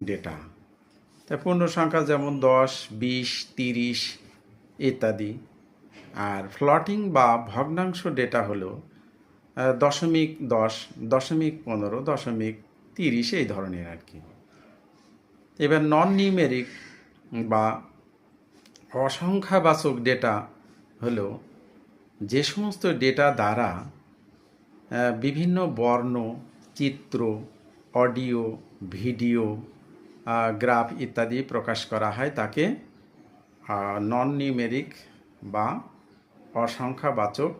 Data. তাই পূর্ণ সংখ্যা যেমন 10, 20, 30 ইত্যাদি। আর ফ্লটিং বা ভগ্নাংশ ডেটা হলো 0.10, 0.15, 0.30 এই ধরনের আর কি। এবার নন নিউমেরিক বা অসংখ্যাবাচক ডেটা হলো যে সমস্ত ডেটা দ্বারা বিভিন্ন বর্ণ, চিত্র, অডিও, ভিডিও, গ্রাফ ইত্যাদি প্রকাশ করা হয় তাকে নন নিউমেরিক বা অসংখ্যাবাচক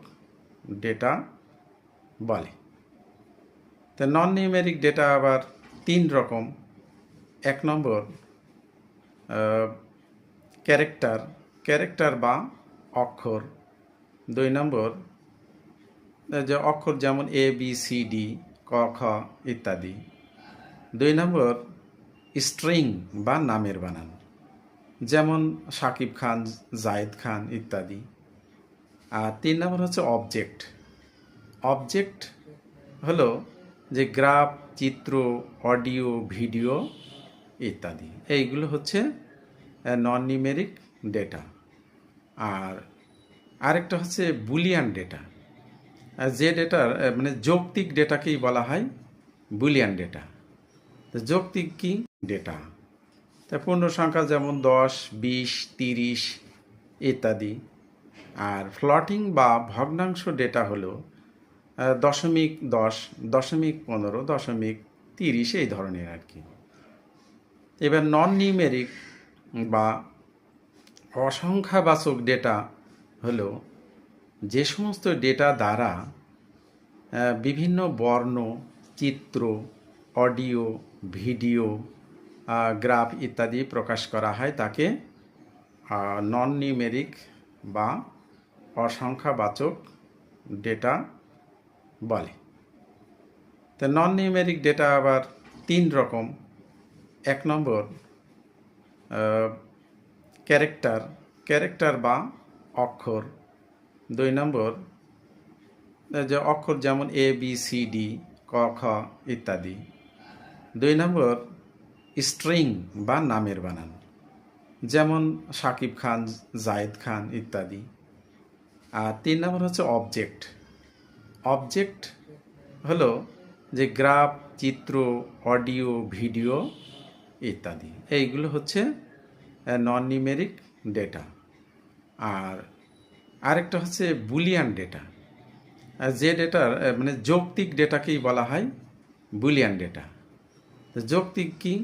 ডেটা বলে। তো নন নিউমেরিক ডেটা আবার 3 রকম। 1 নম্বর ক্যারেক্টার বা অক্ষর। 2 নম্বর যে অক্ষর যেমন A, B, C, D, ক, খ ইত্যাদি। 2 নম্বর স্ট্রিং বা নামের বানান, যেমন শাকিব খান, জায়েদ খান ইত্যাদি। আর 3 নম্বর হচ্ছে অবজেক্ট হলো যে গ্রাফ, চিত্র, অডিও, ভিডিও ইত্যাদি। এইগুলো হচ্ছে নন নিউমেরিক ডেটা। আর আরেকটা হচ্ছে বুলিয়ান ডেটা। যে ডেটার মানে যৌক্তিক ডেটাকেই বলা হয় বুলিয়ান ডেটা। যৌক্তিক কি ডেটা? তা পূর্ণ সংখ্যা যেমন 10, 20, 30 ইত্যাদি। আর ফ্লটিং বা ভগ্নাংশ ডেটা হলো 0.10, 0.15, 0.30 এই ধরনের আর কি। এবার নন নিউমেরিক বা অসংখ্যাবাচক ডেটা হলো যে সমস্ত ডেটা দ্বারা বিভিন্ন বর্ণ, চিত্র, অডিও, ভিডিও, গ্রাফ ইত্যাদি প্রকাশ করা হয় তাকে নন নিউমেরিক বা অসংখ্যাবাচক ডেটা বলে। তো নন নিউমেরিক ডেটা আবার 3 রকম। 1 নম্বর ক্যারেক্টার বা অক্ষর। 2 নম্বর যে অক্ষর যেমন A, B, C, D, ক, খ ইত্যাদি। 2 নম্বর স্ট্রিং বা নামের বানান, যেমন শাকিব খান, জায়েদ খান ইত্যাদি। আর 3 নম্বর হচ্ছে অবজেক্ট হলো যে গ্রাফ, চিত্র, অডিও, ভিডিও ইত্যাদি। এইগুলো হচ্ছে নন নিউমেরিক ডেটা। আর আরেকটা হচ্ছে বুলিয়ান ডেটা। যে ডেটার মানে যৌক্তিক ডেটাকেই বলা হয় বুলিয়ান ডেটা। যৌক্তিক কি?